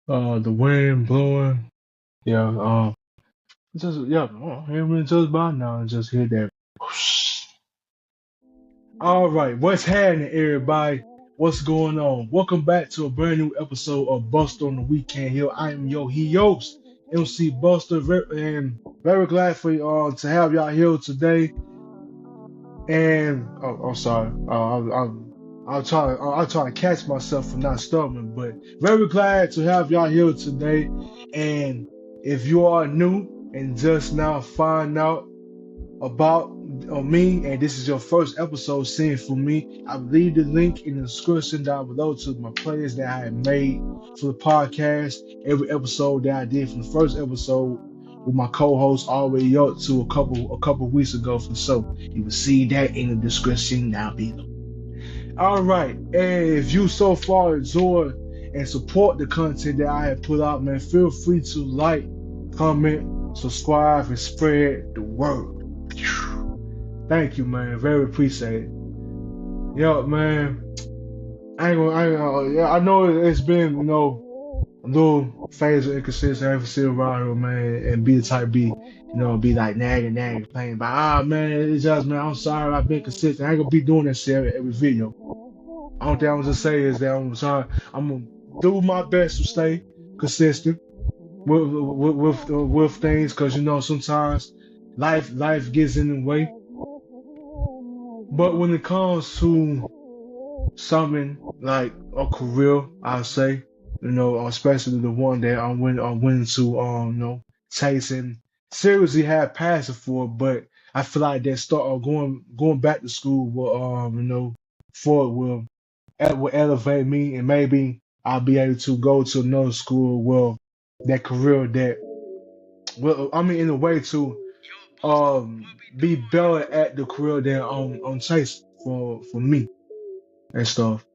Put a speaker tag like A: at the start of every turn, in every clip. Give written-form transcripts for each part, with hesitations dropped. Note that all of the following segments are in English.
A: The wind blowing. Yeah, just yeah, hearing just by now, just hear that. All right, what's happening, everybody? What's going on? Welcome back to a brand new episode of Buster on the Weekend Hill. I am your host, MC Buster, and very glad for to have y'all here today. And I'm sorry, I'll try to catch myself for not stumbling, but very glad to have y'all here today. And if you are new and just now find out about me, and this is your first episode seeing for me, I will leave the link in the description down below to my playlist that I have made for the podcast. Every episode that I did from the first episode with my co-host all the way up to a couple weeks ago for so you will see that in the description down below. All right, and if you so far enjoy and support the content that I have put out, man, feel free to like, comment, subscribe, and spread the word. Thank you, man. Very appreciate it. Yo, man. Yeah, I know it's been, a little phase of inconsistent. I haven't seen around here, man, and be the type be, be like nagging, playing. But man, it's just, man, I'm sorry, I've been consistent. I ain't gonna be doing that shit every video. Only thing I'm gonna say is that I'm gonna do my best to stay consistent with things, cause sometimes life gets in the way. But when it comes to something like a career, I say, especially the one that I'm willing to, chase and seriously have passion for. But I feel like that start going back to school will, for it will elevate me, and maybe I'll be able to go to another school. Well, that career that, well, I mean, in a way to be better at the career that I'm chasing for me and stuff.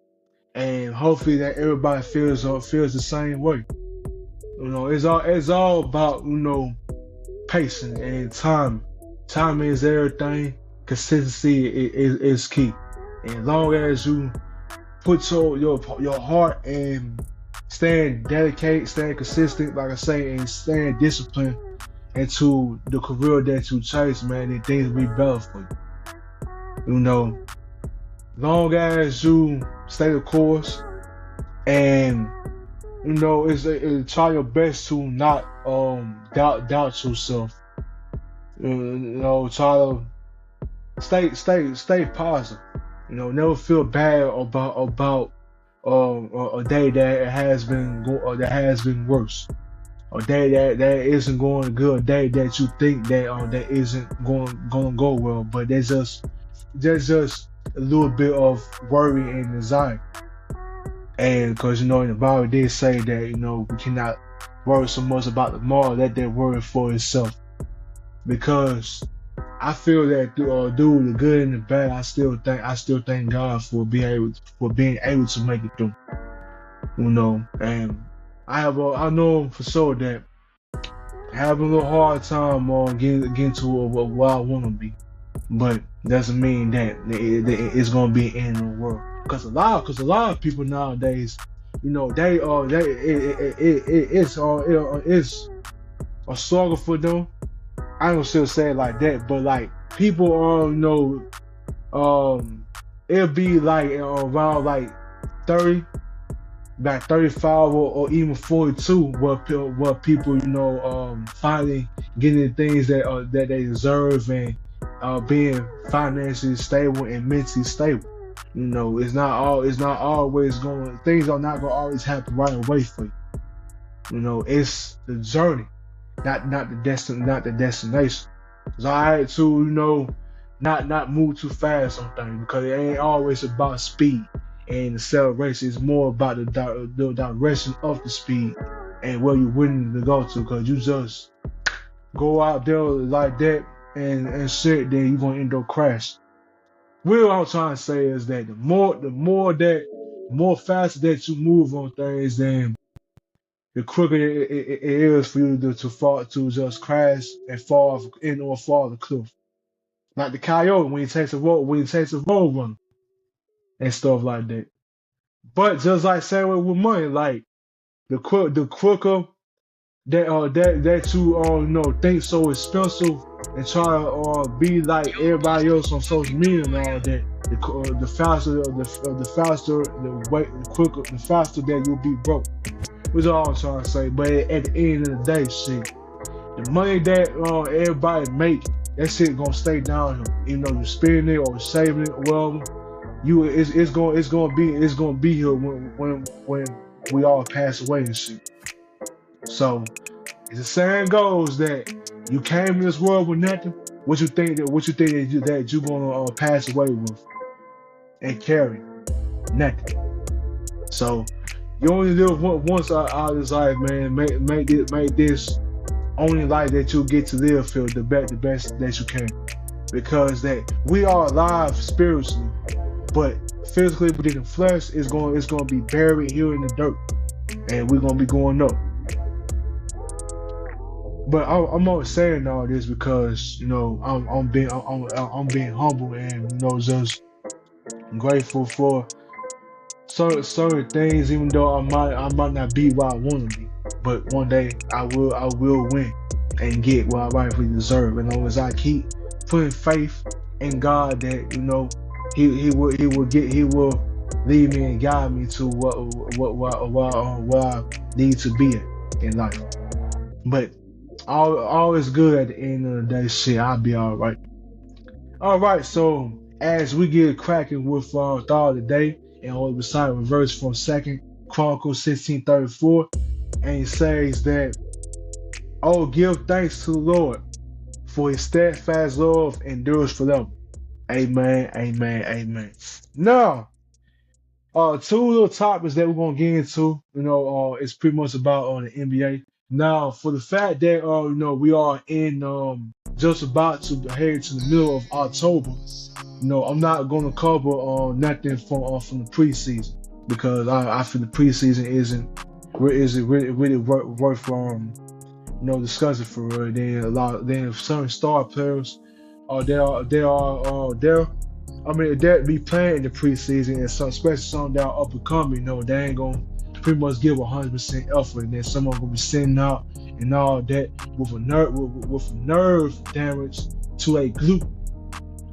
A: And hopefully that everybody feels the same way. It's all about pacing and time. Time is everything. Consistency is key. And as long as you put your heart and staying dedicated, staying consistent, like I say, and staying disciplined into the career that you chase, man, then things will be better for you. Long as you stay the course and try your best to not doubt yourself. Try to stay positive. Never feel bad about a day that that has been worse. A day that isn't going good, a day that you think that isn't going to go well, but there's just a little bit of worry and anxiety. And because in the Bible did say that we cannot worry so much about tomorrow, let that worry for itself. Because I feel that through the good and the bad, I still thank God for being able to make it through. And I know for sure that having a little hard time on getting to where I want to be, but doesn't mean that it's gonna be in the world. Cause a lot of people nowadays, it's a struggle for them. I don't still say it like that, but like people are, it'll be like around like 30, like 35 or even 42, where people, finally getting the things that they deserve and being financially stable and mentally stable. It's not always going. Things are not going to always happen right away for you. It's the journey, not the destination. So I had to, not move too fast on things because it ain't always about speed and acceleration. It's more about the direction of the speed and where you're willing to go to. Because you just go out there like that and shit, then you're gonna end up crashing. What I'm trying to say is that the more faster that you move on things, then the quicker it is for you to fall to just crash and fall the cliff. Like the coyote when he takes a road run and stuff like that. But just like saying with money, like the quicker that you think so expensive and try to be like everybody else on social media and all that. The faster the quicker the faster that you'll be broke. Which is all I'm trying to say. But at the end of the day, shit, the money that everybody make, that shit gonna stay down here. Even though you spending it or saving it, well, it's gonna be here when we all pass away and shit. So as the saying goes that you came in this world with nothing. What you gonna pass away with and carry? Nothing. So you only live once out of this life, man. Make this only life that you get to live feel the best that you can. Because that we are alive spiritually, but physically within the flesh it's gonna be buried here in the dirt, and we're gonna be going up. But I'm always saying all this because I'm being humble and just grateful for certain things, even though I might not be where I want to be. But one day I will win and get what I rightfully deserve. And as long as I keep putting faith in God that He will lead me and guide me to what I need to be in life. But all is good at the end of the day. Shit, I'll be all right. All right. So as we get cracking with our thought of the day, and we'll recite a verse from 2 Chronicles 16:34, and it says that, "Oh, give thanks to the Lord, for His steadfast love endures forever." Amen, amen, amen. Now, two little topics that we're gonna get into. It's pretty much about the NBA. Now, for the fact that we are in just about to head to the middle of October, I'm not gonna cover nothing from the preseason because I feel the preseason isn't really worth discussing for real. Then certain star players they are there. I mean, they be playing in the preseason, and especially some that are up and coming. They ain't gonna pretty much give 100% effort, and then someone gonna be sitting out and all that with a nerve damage to a glute.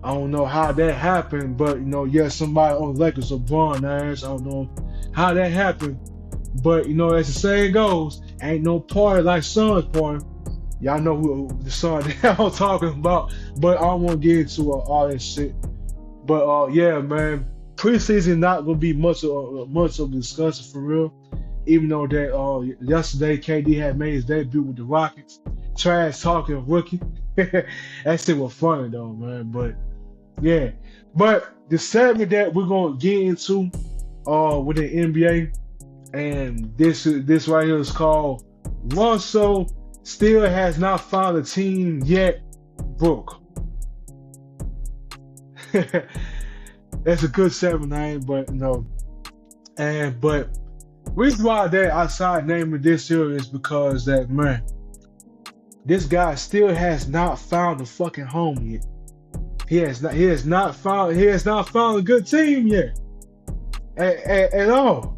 A: I don't know how that happened, but somebody on the Lakers, LeBron ass. I don't know how that happened, but as the saying goes, ain't no party like Son's party. Y'all know who the son that I'm talking about, but I don't want to get into all that shit. But yeah, man, preseason not gonna be much of a discussion for real. Even though that yesterday KD had made his debut with the Rockets, trash talking rookie. That shit was funny though, man. But yeah, but the segment that we're gonna get into with the NBA, and this right here is called Russell Still Has Not Found a Team Yet, Brooke. That's a good segment name, but but reason why that outside naming this here is because that, man, this guy still has not found a fucking home yet. He has not found a good team yet at all.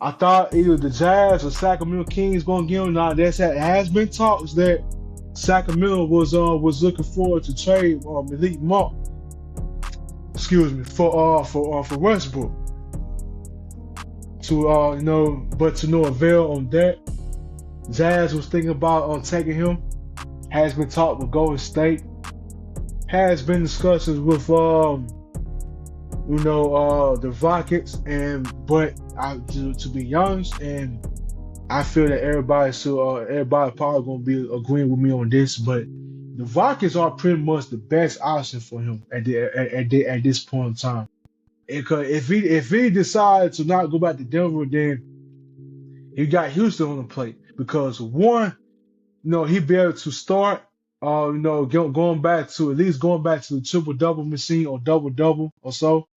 A: I thought either the Jazz or Sacramento Kings gonna get him. Now there has been talks that Sacramento was looking forward to trade Malik Monk. Excuse me, for Westbrook. But to no avail on that. Jazz was thinking about taking him. Has been talked with Golden State. Has been discussions with the Rockets, but to be honest, and I feel that everybody probably gonna be agreeing with me on this, but the Rockets are pretty much the best option for him at this point in time. If he decides to not go back to Denver, then he got Houston on the plate because one, he'd be able to start, going back to the triple double machine or double double or so.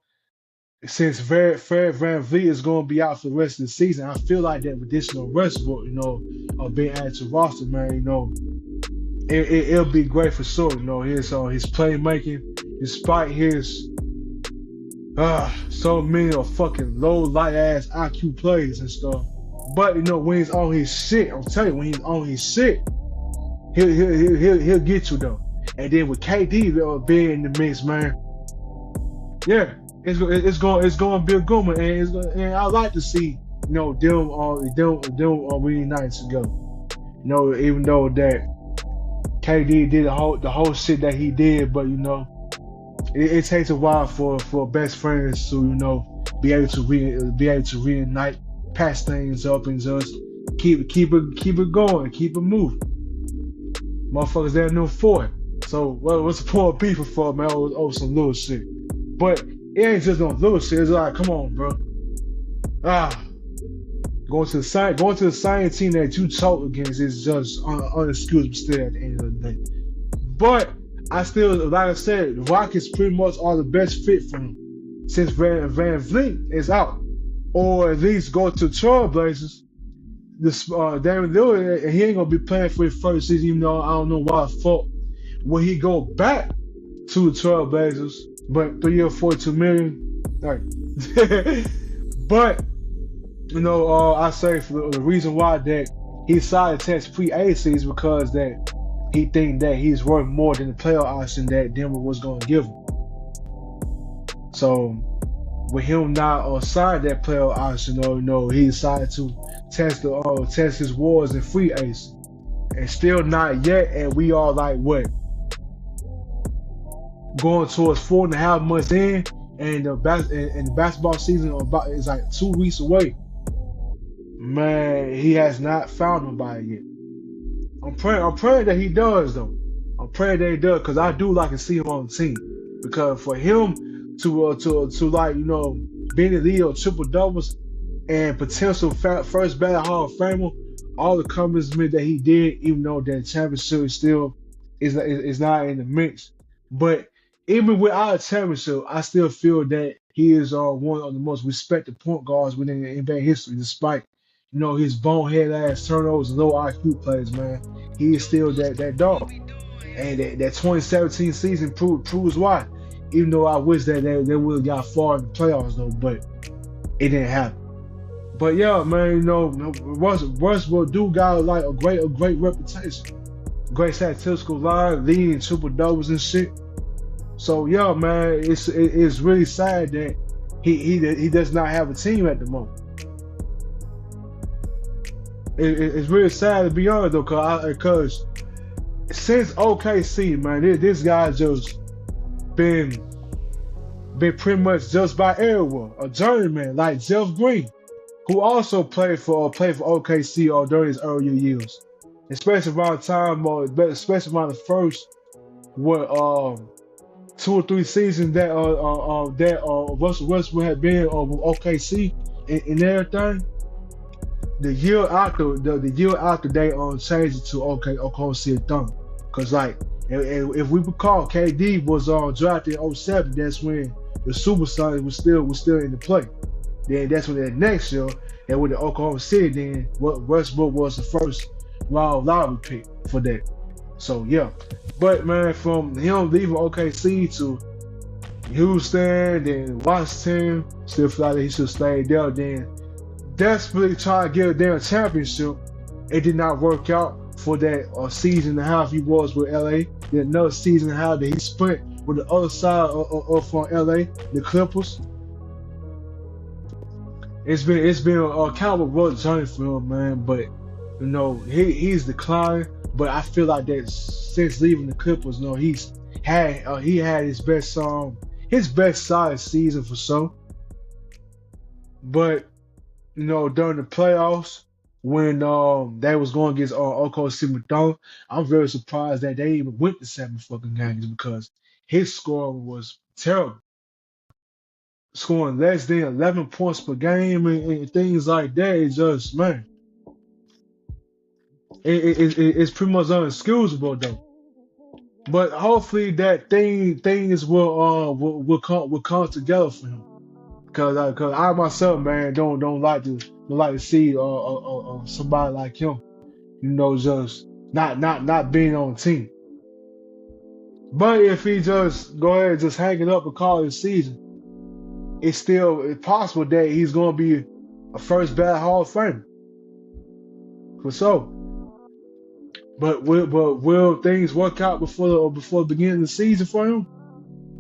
A: Since Fred VanVleet is going to be out for the rest of the season, I feel like that additional Westbrook, being added to roster, man, it'll be great for sure. His playmaking, despite his so many fucking low light ass IQ plays and stuff. But when he's on his shit, I'm telling you, when he's on his shit, he'll get you though. And then with KD being in the mix, man, yeah, it's going to be a good one, and I like to see them reuniting together. Even though that KD did the whole shit that he did, but it takes a while for best friends to be able to reunite, patch things up, and just keep it going, keep it moving. Motherfuckers that knew for it. So what's the point of beefing for, man? Over some little shit. But it ain't just no little shit. It's like, come on, bro. Going to the same team that you choked against is just unexcusable still at the end of the day. But I still, like I said, the Rockets pretty much are the best fit for him since Van Vliet is out, or at least go to Trailblazers. This Damian Lillard, he ain't gonna be playing for his first season, even though I don't know why the fuck when he go back to the Trailblazers, but 3 years, $42 million. Right. But I say for the reason why that he decided to test pre-AC is because that he think that he's worth more than the playoff option that Denver was gonna give him. So with him not sign that playoff option, he decided to test his wars in free ace, and still not yet. And we are like what, going towards 4.5 months in, and the basketball season is like 2 weeks away. Man, he has not found nobody yet. I'm praying that he does though. I'm praying that he does, because I do like to see him on the team. Because for him to like be in the lead of triple doubles and potential first ballot Hall of Famer, all the accomplishments that he did, even though that championship still is not in the mix. But even without a championship, I still feel that he is one of the most respected point guards within the NBA history, despite his bonehead ass turnovers and low IQ plays, man. He is still that dog. And that 2017 season proves why. Even though I wish that they would have got far in the playoffs though, but it didn't happen. But yeah, man, Westbrook do got like a great reputation, great statistical line, leading triple doubles and shit. So yeah, man, it's really sad that he does not have a team at the moment. It's really sad, to be honest though, cause since OKC, man, this guy just been pretty much just by everyone, a journeyman like Jeff Green, who also played for OKC during his earlier years, especially around the first 2 or 3 seasons that Russell Westbrook had been with OKC and everything. The year after they changed it to Oklahoma City Thunder, because like if we recall, KD was drafted in 07. That's when the Supersonics was still in the play. Then that's when the next year, and with the Oklahoma City, then Westbrook was the first round lottery pick for that. So yeah, but man, from him leaving OKC to Houston, then Washington, still feel like he should stay there. Then desperately trying to get a damn championship. It did not work out for that season and a half he was with LA. Then another season and a half that he spent with the other side from LA, the Clippers. It's been a kind of a rough journey for him, man. But he's declined. But I feel like that since leaving the Clippers, he had his best solid season for sure. But during the playoffs, when they was going against Oklahoma City Thunder, I'm very surprised that they even went to 7 fucking games, because his scoring was terrible. Scoring less than 11 points per game and things like that. It's just, man, it's pretty much unexcusable though. But hopefully that things will come together for him. Cause I myself, man, don't like to see somebody like him, just not being on the team. But if he just go ahead and just hang it up and call it a season, it's possible that he's gonna be a first ballot Hall of Famer. for sure. But will things work out before the beginning of the season for him?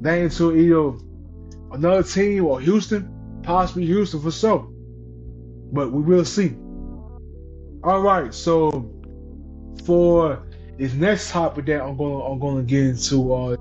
A: They into either another team or Houston, possibly Houston for sure. But we will see. All right, so for this next topic that I'm gonna get into,